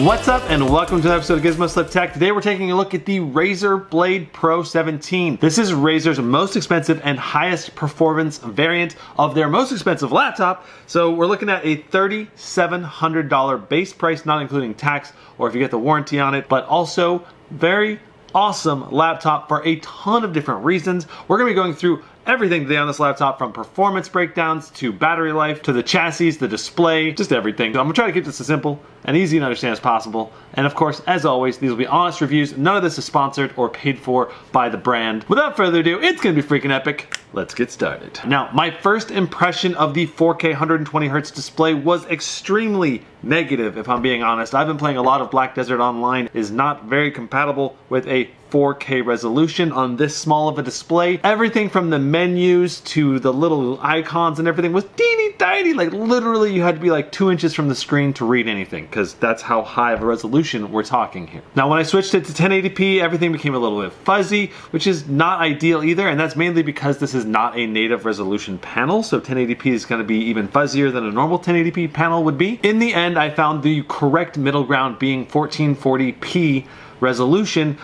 What's up and welcome to an episode of Gizmo Slip Tech. Today we're taking a look at the Razer Blade Pro 17. This is Razer's most expensive and highest performance variant of their most expensive laptop. So we're looking at a $3,700 base price, not including tax or if you get the warranty on it, but also very awesome laptop for a ton of different reasons. We're going to be going through everything today on this laptop, from performance breakdowns to battery life to the chassis, the display, just everything. So I'm gonna try to keep this as simple and easy to understand as possible. And of course, as always, these will be honest reviews. None of this is sponsored or paid for by the brand. Without further ado, it's gonna be freaking epic. Let's get started. Now, my first impression of the 4K 120Hz display was extremely negative, if I'm being honest. I've been playing a lot of Black Desert Online. It is not very compatible with a 4K resolution on this small of a display. Everything from the menus to the little icons and everything was teeny tiny. Like literally you had to be like 2 inches from the screen to read anything, because that's how high of a resolution we're talking here. Now when I switched it to 1080p, everything became a little bit fuzzy, which is not ideal either, and that's mainly because this is not a native resolution panel, so 1080p is going to be even fuzzier than a normal 1080p panel would be. In the end, I found the correct middle ground being 1440p resolution,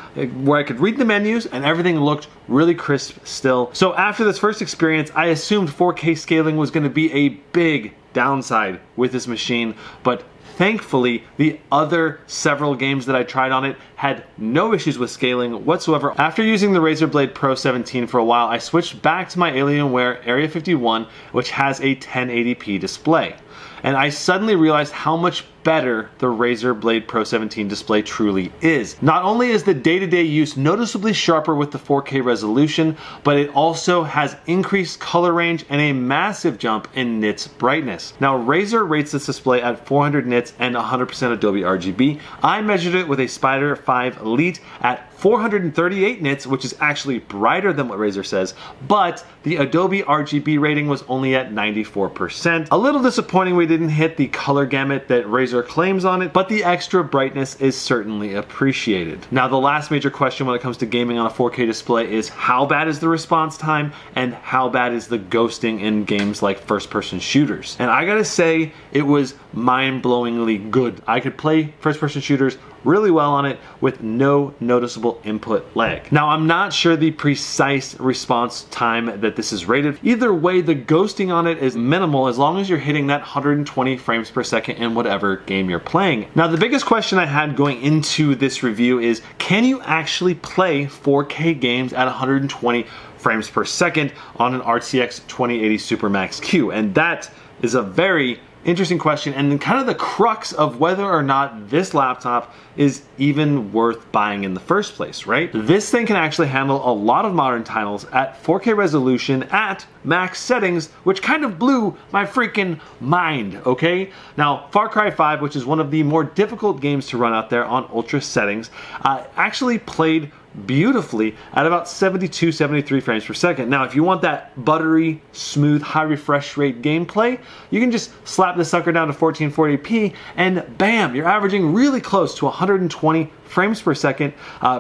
where I could read the menus and everything looked really crisp still. So after this first experience, I assumed 4K scaling was going to be a big downside with this machine, but thankfully, the other several games that I tried on it had no issues with scaling whatsoever. After using the Razer Blade Pro 17 for a while, I switched back to my Alienware Area 51, which has a 1080p display. And I suddenly realized how much better the Razer Blade Pro 17 display truly is. Not only is the day-to-day use noticeably sharper with the 4K resolution, but it also has increased color range and a massive jump in nits brightness. Now, Razer rates this display at 400 nits and 100% Adobe RGB. I measured it with a Spider 5 Elite at 438 nits, which is actually brighter than what Razer says, but the Adobe RGB rating was only at 94%. A little disappointing we didn't hit the color gamut that Razer claims on it, but the extra brightness is certainly appreciated. Now, the last major question when it comes to gaming on a 4K display is how bad is the response time and how bad is the ghosting in games like first-person shooters? And I gotta say, it was mind-blowingly good. I could play first-person shooters really well on it with no noticeable input lag. Now, I'm not sure the precise response time that this is rated. Either way, the ghosting on it is minimal as long as you're hitting that 120 frames per second in whatever game you're playing. Now, the biggest question I had going into this review is, can you actually play 4K games at 120 frames per second on an RTX 2080 Supermax Q? And that is a very interesting question, and kind of the crux of whether or not this laptop is even worth buying in the first place, right? This thing can actually handle a lot of modern titles at 4K resolution at max settings, which kind of blew my freaking mind, okay? Now, Far Cry 5, which is one of the more difficult games to run out there on ultra settings, actually played beautifully at about 72, 73 frames per second. Now, if you want that buttery, smooth, high refresh rate gameplay, you can just slap the sucker down to 1440p and bam, you're averaging really close to 120 frames per second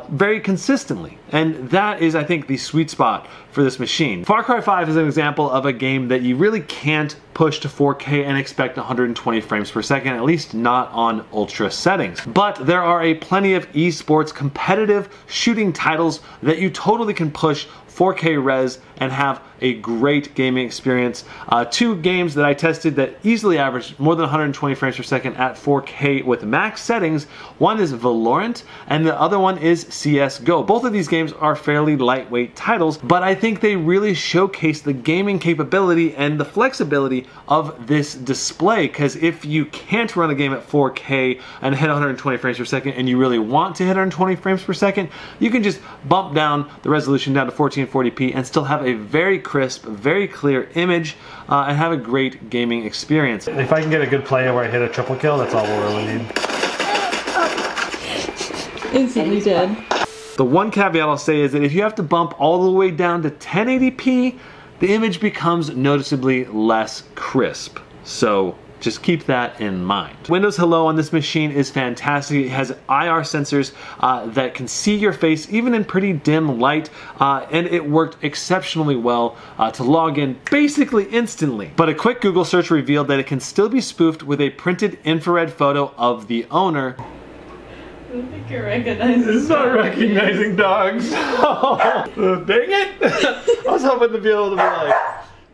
very consistently. And that is, I think, the sweet spot for this machine. Far Cry 5 is an example of a game that you really can't push to 4K and expect 120 frames per second, at least not on ultra settings. But there are a plenty of esports competitive shooting titles that you totally can push 4K res and have a great gaming experience. Two games that I tested that easily averaged more than 120 frames per second at 4K with max settings. One is Valorant and the other one is CSGO. Both of these games are fairly lightweight titles, but I think they really showcase the gaming capability and the flexibility of this display, because if you can't run a game at 4K and hit 120 frames per second and you really want to hit 120 frames per second, you can just bump down the resolution down to 1440p and still have a very crisp, very clear image and have a great gaming experience. If I can get a good play where I hit a triple kill, that's all we'll really need. Instantly dead. The one caveat I'll say is that if you have to bump all the way down to 1080p, the image becomes noticeably less crisp. So Just keep that in mind. Windows Hello on this machine is fantastic. It has IR sensors that can see your face even in pretty dim light, and it worked exceptionally well to log in basically instantly. But a quick Google search revealed that it can still be spoofed with a printed infrared photo of the owner. I don't think you're recognizing It's not recognizing dogs. Oh, dang it! I was hoping to be able to be like,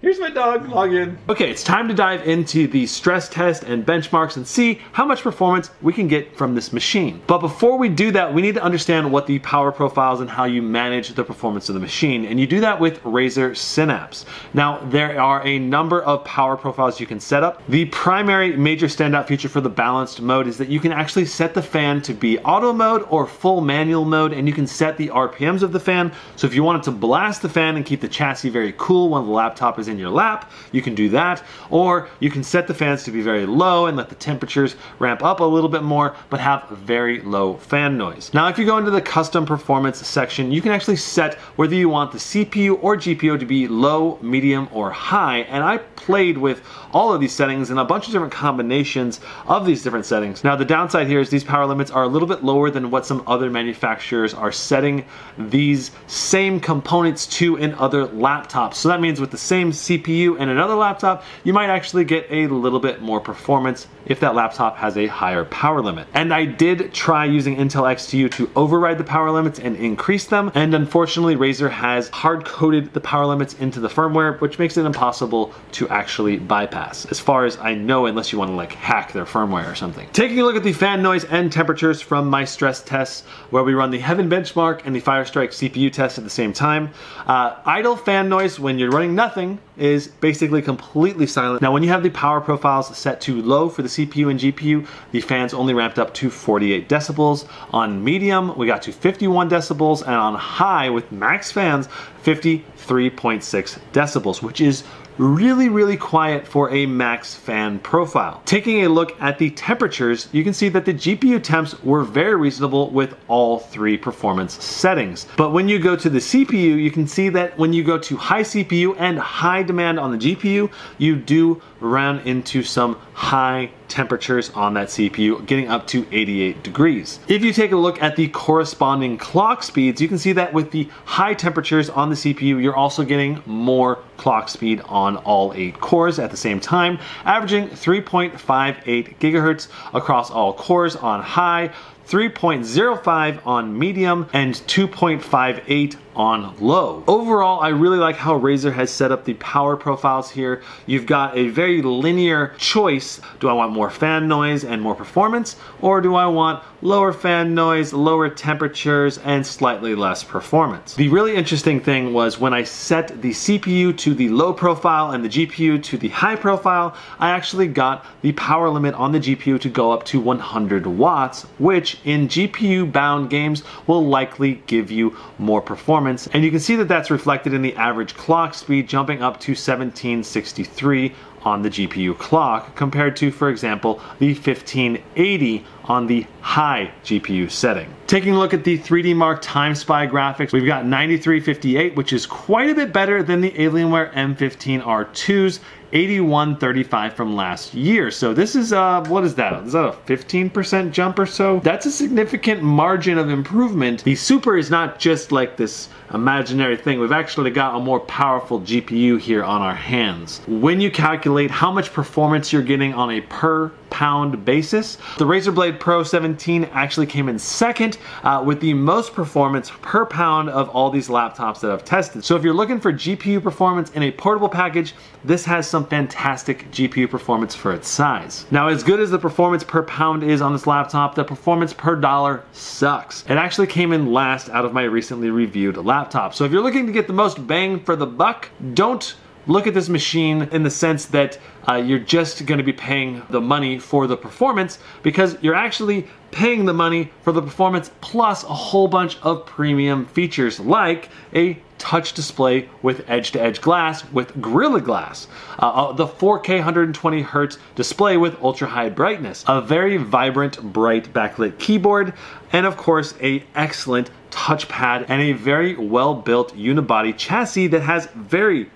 here's my dog, log in. Okay, it's time to dive into the stress test and benchmarks and see how much performance we can get from this machine. But before we do that, we need to understand what the power profiles and how you manage the performance of the machine. And you do that with Razer Synapse. Now, there are a number of power profiles you can set up. The primary major standout feature for the balanced mode is that you can actually set the fan to be auto mode or full manual mode, and you can set the RPMs of the fan. So if you wanted to blast the fan and keep the chassis very cool when the laptop is in your lap, you can do that. Or you can set the fans to be very low and let the temperatures ramp up a little bit more, but have very low fan noise. Now, if you go into the custom performance section, you can actually set whether you want the CPU or GPU to be low, medium, or high. And I played with all of these settings and a bunch of different combinations of these different settings. Now, the downside here is these power limits are a little bit lower than what some other manufacturers are setting these same components to in other laptops. So that means with the same CPU and another laptop, you might actually get a little bit more performance if that laptop has a higher power limit. And I did try using Intel XTU to override the power limits and increase them, and unfortunately Razer has hard-coded the power limits into the firmware, which makes it impossible to actually bypass, as far as I know, unless you want to like hack their firmware or something. Taking a look at the fan noise and temperatures from my stress tests, where we run the Heaven benchmark and the FIRESTRIKE CPU test at the same time. Idle fan noise when you're running nothing is basically completely silent. Now, when you have the power profiles set to low for the CPU and GPU, the fans only ramped up to 48 decibels. On medium, we got to 51 decibels, and on high with max fans, 53.6 decibels, which is really quiet for a max fan profile. Taking a look at the temperatures, you can see that the GPU temps were very reasonable with all three performance settings. But when you go to the CPU, you can see that when you go to high CPU and high demand on the GPU, you do run into some high temperatures on that CPU, getting up to 88 degrees. If you take a look at the corresponding clock speeds, you can see that with the high temperatures on the CPU, you're also getting more clock speed on all 8 cores at the same time, averaging 3.58 gigahertz across all cores on high, 3.05 on medium, and 2.58 on low. Overall, I really like how Razer has set up the power profiles here. You've got a very linear choice. Do I want more fan noise and more performance, or do I want lower fan noise, lower temperatures, and slightly less performance? The really interesting thing was when I set the CPU to the low profile and the GPU to the high profile, I actually got the power limit on the GPU to go up to 100 watts, which in GPU bound games will likely give you more performance. And you can see that that's reflected in the average clock speed jumping up to 1763 on the GPU clock, compared to, for example, the 1580 on the high GPU setting. Taking a look at the 3D Mark Time Spy graphics, we've got 9358, which is quite a bit better than the Alienware M15R2's 8135 from last year. So this is, what is that? Is that a 15% jump or so? That's a significant margin of improvement. The Super is not just like this imaginary thing. We've actually got a more powerful GPU here on our hands. When you calculate how much performance you're getting on a per pound basis, the Razer Blade Pro 17 actually came in second with the most performance per pound of all these laptops that I've tested. So if you're looking for GPU performance in a portable package, this has some fantastic GPU performance for its size. Now, as good as the performance per pound is on this laptop, the performance per dollar sucks. It actually came in last out of my recently reviewed laptop. So if you're looking to get the most bang for the buck, don't look at this machine in the sense that you're just going to be paying the money for the performance, because you're actually paying the money for the performance plus a whole bunch of premium features like a touch display with edge-to-edge glass with Gorilla Glass, the 4K 120 Hz display with ultra-high brightness, a very vibrant, bright backlit keyboard, and of course a excellent touchpad and a very well-built unibody chassis that has very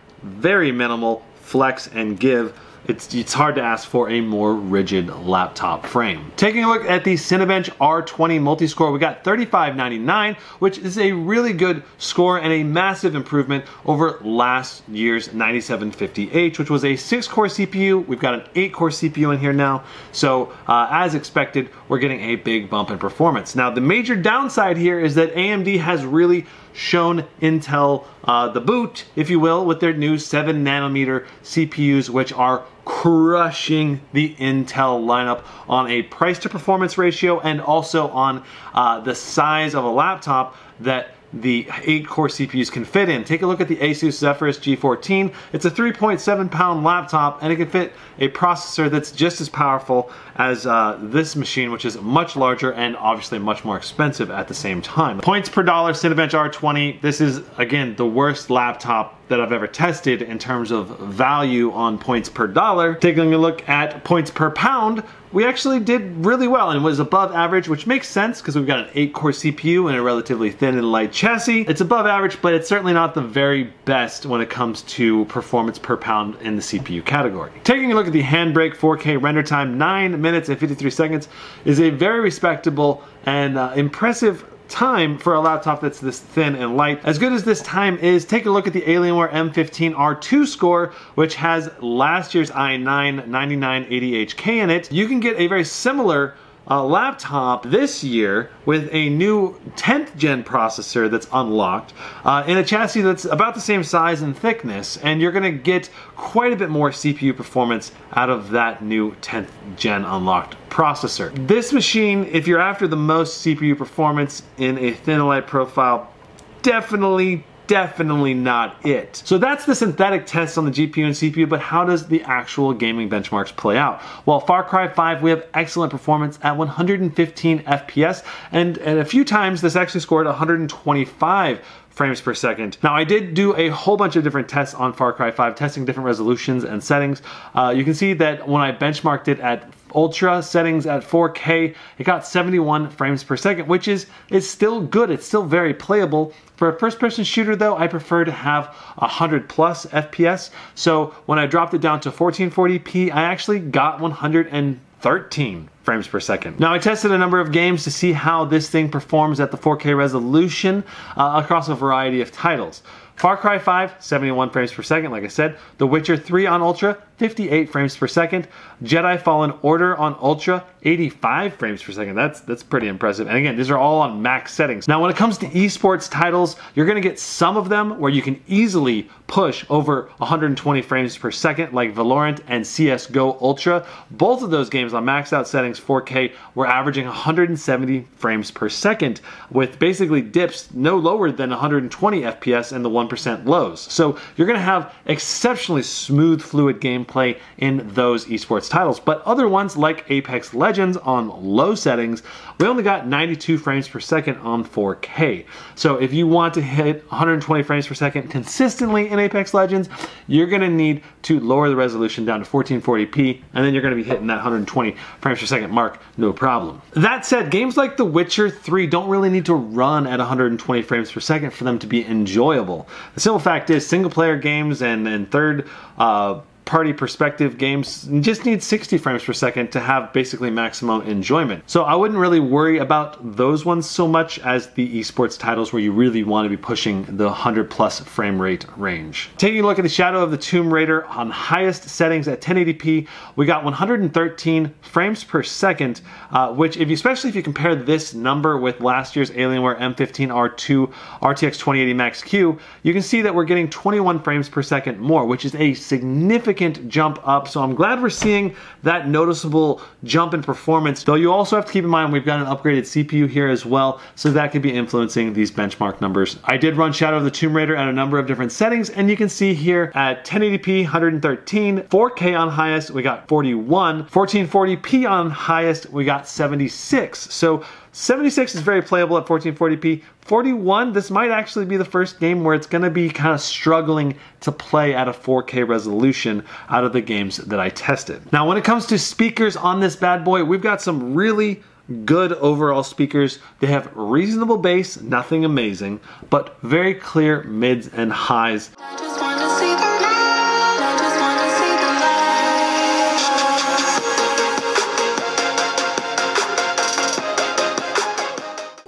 minimal flex and give it's hard to ask for a more rigid laptop frame. Taking a look at the CINEBENCH R20 multi-score, we got 3599, which is a really good score and a massive improvement over last year's 9750H, which was a 6-core CPU. We've got an 8-core CPU in here now, so as expected, we're getting a big bump in performance. Now, the major downside here is that AMD has really shown Intel the boot, if you will, with their new 7nm CPUs, which are crushing the Intel lineup on a price to performance ratio and also on the size of a laptop that the 8-core CPUs can fit in. Take a look at the Asus Zephyrus G14. It's a 3.7-pound laptop, and it can fit a processor that's just as powerful as this machine, which is much larger and obviously much more expensive at the same time. Points per dollar, CINEBENCH R20. This is, again, the worst laptop that I've ever tested in terms of value on points per dollar. Taking a look at points per pound, we actually did really well and was above average, which makes sense because we've got an 8-core CPU and a relatively thin and light chassis. It's above average, but it's certainly not the very best when it comes to performance per pound in the CPU category. Taking a look at the Handbrake 4K render time, 9 minutes and 53 seconds, is a very respectable and impressive time for a laptop that's this thin and light. As good as this time is, take a look at the Alienware M15 R2 score, which has last year's i9 9980HK in it. You can get a very similar laptop this year with a new 10th gen processor that's unlocked in a chassis that's about the same size and thickness, and you're going to get quite a bit more CPU performance out of that new 10th gen unlocked processor. This machine, if you're after the most CPU performance in a thin and light profile, definitely not it. So that's the synthetic test on the GPU and CPU, but how does the actual gaming benchmarks play out? Well, Far Cry 5, we have excellent performance at 115 FPS, and a few times this actually scored 125 frames per second. Now, I did do a whole bunch of different tests on Far Cry 5, testing different resolutions and settings. You can see that when I benchmarked it at Ultra settings at 4K, it got 71 frames per second, which is still good. It's still very playable. For a first-person shooter, though, I prefer to have 100 plus FPS. So when I dropped it down to 1440p, I actually got 113 frames per second. Now, I tested a number of games to see how this thing performs at the 4K resolution across a variety of titles. Far Cry 5, 71 frames per second, like I said. The Witcher 3 on Ultra, 58 frames per second. Jedi Fallen Order on Ultra, 85 frames per second. That's pretty impressive. And again, these are all on max settings. Now, when it comes to esports titles, you're gonna get some of them where you can easily push over 120 frames per second, like Valorant and CSGO Ultra. Both of those games on maxed out settings, 4K, were averaging 170 frames per second, with basically dips no lower than 120 FPS in the 1% lows. So you're gonna have exceptionally smooth, fluid gameplay in those esports titles. But other ones like Apex Legends on low settings, we only got 92 frames per second on 4K. So if you want to hit 120 frames per second consistently in Apex Legends, you're gonna need to lower the resolution down to 1440p, and then you're gonna be hitting that 120 frames per second mark, no problem. That said, games like The Witcher 3 don't really need to run at 120 frames per second for them to be enjoyable. The simple fact is, single player games and third party perspective games just need 60 frames per second to have basically maximum enjoyment. So I wouldn't really worry about those ones so much as the esports titles where you really want to be pushing the 100 plus frame rate range. Taking a look at the Shadow of the Tomb Raider on highest settings at 1080p, we got 113 frames per second, which especially if you compare this number with last year's Alienware M15 R2 RTX 2080 Max Q, you can see that we're getting 21 frames per second more, which is a significant jump up. So I'm glad we're seeing that noticeable jump in performance, though you also have to keep in mind we've got an upgraded CPU here as well, so that could be influencing these benchmark numbers. I did run Shadow of the Tomb Raider at a number of different settings, and you can see here at 1080p 113, 4K on highest we got 41, 1440p on highest we got 76. So 76 is very playable at 1440p. 41, this might actually be the first game where it's going to be kind of struggling to play at a 4K resolution out of the games that I tested. Now, when it comes to speakers on this bad boy, we've got some really good overall speakers. They have reasonable bass, nothing amazing, but very clear mids and highs.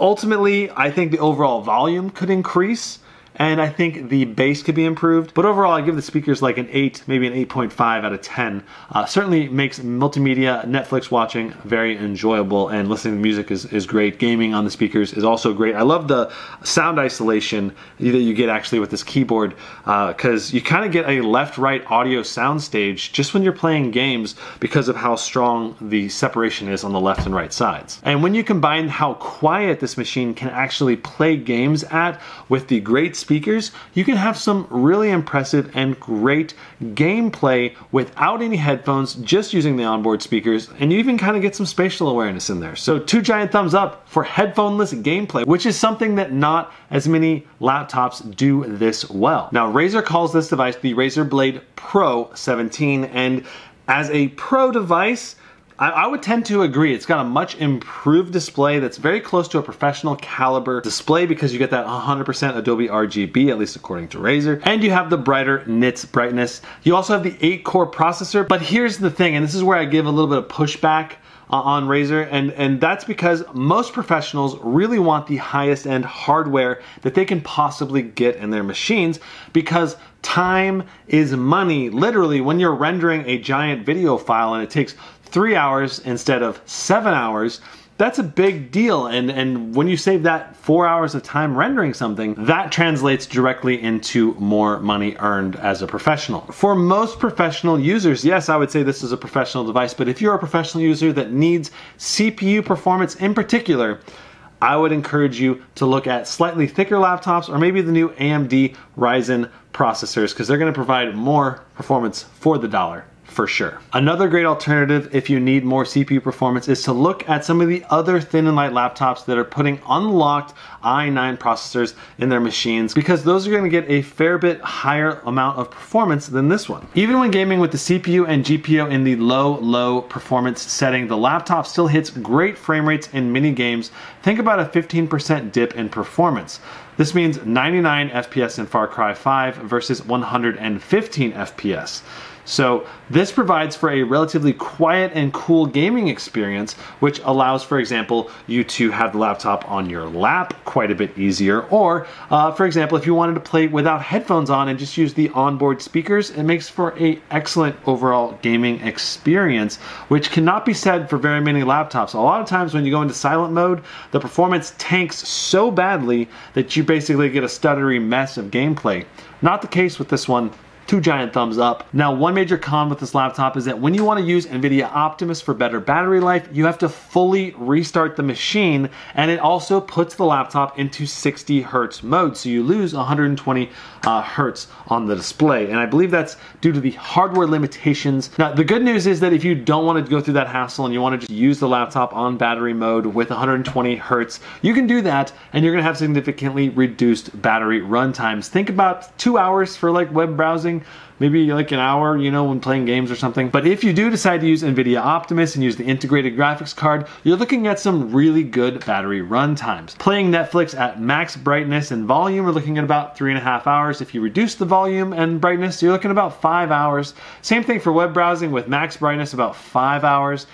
Ultimately, I think the overall volume could increase, and I think the bass could be improved. But overall, I give the speakers like an 8, maybe an 8.5 out of 10. Certainly makes multimedia Netflix watching very enjoyable, and listening to music is great. Gaming on the speakers is also great. I love the sound isolation that you get actually with this keyboard, because you kind of get a left-right audio soundstage just when you're playing games because of how strong the separation is on the left and right sides. And when you combine how quiet this machine can actually play games at with the great speakers, you can have some really impressive and great gameplay without any headphones, just using the onboard speakers, and you even kind of get some spatial awareness in there. So 2 giant thumbs up for headphoneless gameplay, which is something that not as many laptops do this well. Now, Razer calls this device the Razer Blade Pro 17, and as a pro device, I would tend to agree. It's got a much improved display that's very close to a professional caliber display, because you get that 100% Adobe RGB, at least according to Razer, and you have the brighter nits brightness. You also have the 8-core processor, but here's the thing, and this is where I give a little bit of pushback on Razer, and that's because most professionals really want the highest end hardware that they can possibly get in their machines, because time is money. Literally, when you're rendering a giant video file and it takes 3 hours instead of 7 hours, that's a big deal. And when you save that 4 hours of time rendering something, that translates directly into more money earned as a professional. For most professional users, yes, I would say this is a professional device, but if you're a professional user that needs CPU performance in particular, I would encourage you to look at slightly thicker laptops, or maybe the new AMD Ryzen processors, because they're going to provide more performance for the dollar, for sure. Another great alternative if you need more CPU performance is to look at some of the other thin and light laptops that are putting unlocked i9 processors in their machines, because those are going to get a fair bit higher amount of performance than this one. Even when gaming with the CPU and GPU in the low performance setting, the laptop still hits great frame rates in mini games. Think about a 15% dip in performance. This means 99 FPS in Far Cry 5 versus 115 FPS. So this provides for a relatively quiet and cool gaming experience, which allows, for example, you to have the laptop on your lap quite a bit easier. Or, for example, if you wanted to play without headphones on and just use the onboard speakers, it makes for an excellent overall gaming experience, which cannot be said for very many laptops. A lot of times when you go into silent mode, the performance tanks so badly that you basically get a stuttery mess of gameplay. Not the case with this one. 2 giant thumbs up. Now, one major con with this laptop is that when you want to use NVIDIA Optimus for better battery life, you have to fully restart the machine, and it also puts the laptop into 60 Hertz mode, so you lose 120 Hertz on the display, and I believe that's due to the hardware limitations. Now, the good news is that if you don't want to go through that hassle and you want to just use the laptop on battery mode with 120 Hertz, you can do that, and you're going to have significantly reduced battery run times. Think about 2 hours for like web browsing, maybe like an hour, you know, when playing games or something. But if you do decide to use NVIDIA Optimus and use the integrated graphics card, you're looking at some really good battery run times. Playing Netflix at max brightness and volume, we're looking at about 3.5 hours. If you reduce the volume and brightness, you're looking at about 5 hours. Same thing for web browsing with max brightness, about 5 hours.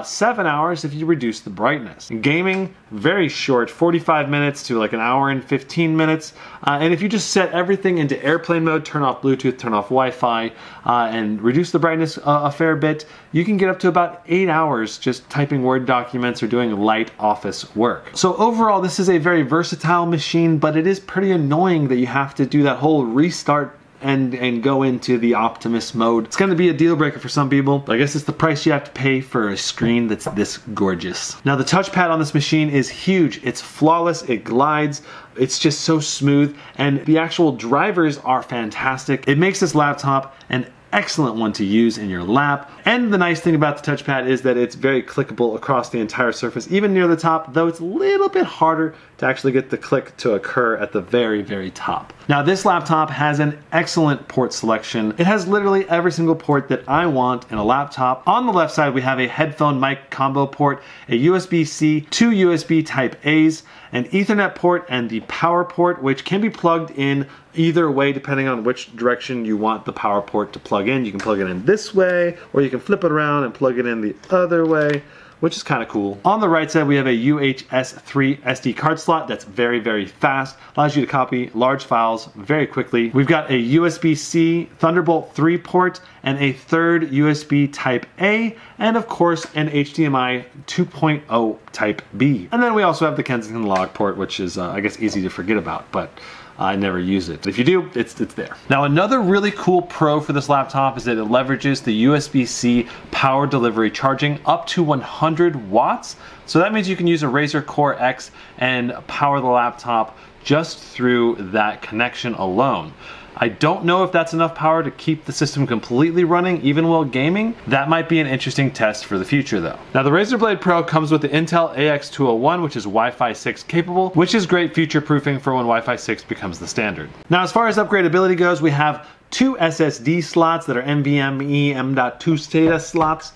7 hours if you reduce the brightness. Gaming, very short, 45 minutes to like an hour and 15 minutes. And if you just set everything into airplane mode, turn off Bluetooth, turn off Wi-Fi, and reduce the brightness a fair bit, you can get up to about 8 hours just typing Word documents or doing light office work. So overall, this is a very versatile machine, but it is pretty annoying that you have to do that whole restart and go into the Optimus mode. It's gonna be a deal breaker for some people, but I guess it's the price you have to pay for a screen that's this gorgeous. Now, the touchpad on this machine is huge. It's flawless, it glides, it's just so smooth, and the actual drivers are fantastic. It makes this laptop an excellent one to use in your lap. And the nice thing about the touchpad is that it's very clickable across the entire surface, even near the top, though it's a little bit harder to actually get the click to occur at the very top. Now, this laptop has an excellent port selection. It has literally every single port that I want in a laptop. On the left side, we have a headphone mic combo port, a USB-C, 2 USB Type A's, an Ethernet port, and the power port, which can be plugged in either way depending on which direction you want the power port to plug in. You can plug it in this way, or you can flip it around and plug it in the other way. which is kind of cool. On the right side, we have a UHS 3 SD card slot that's very, very fast. Allows you to copy large files very quickly. We've got a USB-C Thunderbolt 3 port and a third USB Type A, and of course an HDMI 2.0 Type B. And then we also have the Kensington log port, which is I guess easy to forget about, but I never use it. If you do, it's there. Now another really cool pro for this laptop is that it leverages the USB-C power delivery, charging up to 100 watts. So that means you can use a Razer Core X and power the laptop just through that connection alone. I don't know if that's enough power to keep the system completely running even while gaming. That might be an interesting test for the future though. Now the Razer Blade Pro comes with the Intel AX201, which is Wi-Fi 6 capable, which is great future proofing for when Wi-Fi 6 becomes the standard. Now as far as upgradability goes, we have 2 SSD slots that are NVMe M.2 SATA slots,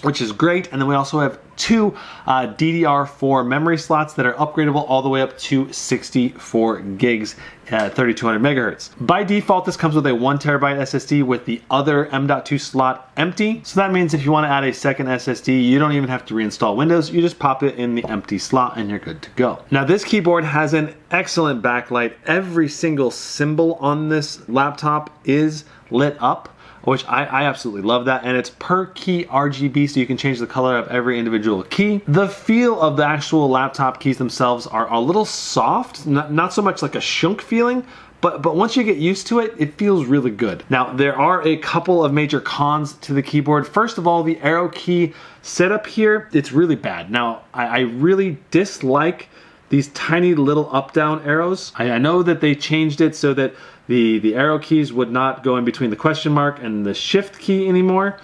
which is great. And then we also have 2 DDR4 memory slots that are upgradable all the way up to 64 gigs at 3200 megahertz. By default, this comes with a 1 terabyte SSD with the other M.2 slot empty. So that means if you want to add a second SSD, you don't even have to reinstall Windows. You just pop it in the empty slot and you're good to go. Now this keyboard has an excellent backlight. Every single symbol on this laptop is lit up, which I absolutely love that, and it's per key RGB, so you can change the color of every individual key. The feel of the actual laptop keys themselves are a little soft, not so much like a shunk feeling, but once you get used to it, it feels really good. Now, there are a couple of major cons to the keyboard. First of all, the arrow key setup here, it's really bad. Now, I really dislike these tiny little up-down arrows. I know that they changed it so that the arrow keys would not go in between the question mark and the shift key anymore,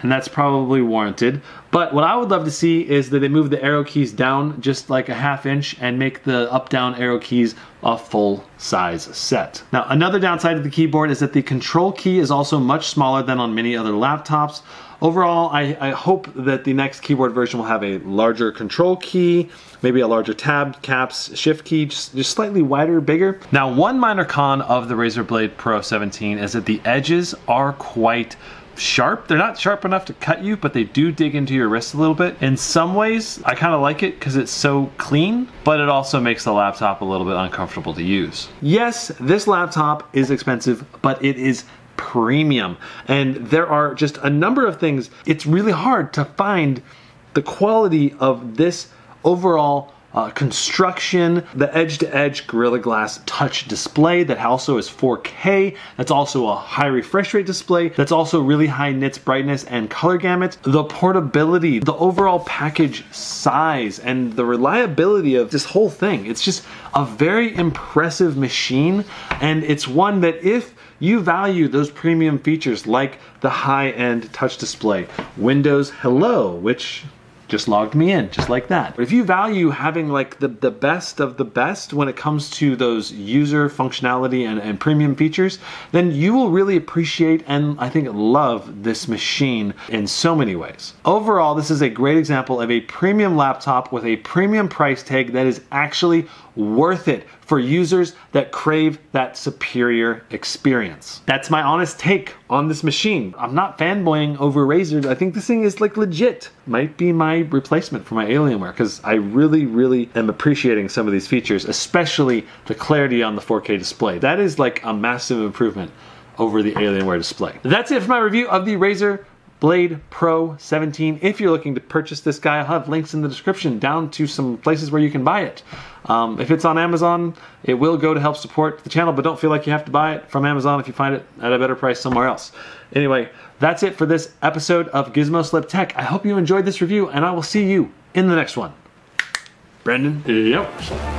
and that's probably warranted. But what I would love to see is that they move the arrow keys down just like a ½ inch and make the up-down arrow keys a full size set. Now another downside of the keyboard is that the control key is also much smaller than on many other laptops. Overall, I hope that the next keyboard version will have a larger control key, maybe a larger tab, caps, shift key, just slightly wider, bigger. Now, one minor con of the Razer Blade Pro 17 is that the edges are quite sharp. They're not sharp enough to cut you, but they do dig into your wrist a little bit. In some ways, I kind of like it because it's so clean, but it also makes the laptop a little bit uncomfortable to use. Yes, this laptop is expensive, but it is premium, and there are just a number of things. It's really hard to find the quality of this overall construction, the edge-to-edge Gorilla Glass touch display that also is 4K, that's also a high refresh rate display, that's also really high nits brightness and color gamut, the portability, the overall package size, and the reliability of this whole thing. It's just a very impressive machine, and it's one that if you value those premium features like the high-end touch display, Windows Hello, which just logged me in, just like that. If you value having like the best of the best when it comes to those user functionality and premium features, then you will really appreciate and I think love this machine in so many ways. Overall, this is a great example of a premium laptop with a premium price tag that is actually worth it for users that crave that superior experience. That's my honest take on this machine. I'm not fanboying over Razer. I think this thing is like legit. Might be my replacement for my Alienware because I really am appreciating some of these features, especially the clarity on the 4K display. That is like a massive improvement over the Alienware display. That's it for my review of the Razer Blade Pro 17. If you're looking to purchase this guy, I'll have links in the description down to some places where you can buy it. If it's on Amazon, it will go to help support the channel, but don't feel like you have to buy it from Amazon if you find it at a better price somewhere else. Anyway, that's it for this episode of Gizmo Slip Tech. I hope you enjoyed this review, and I will see you in the next one. Brendan? Yep.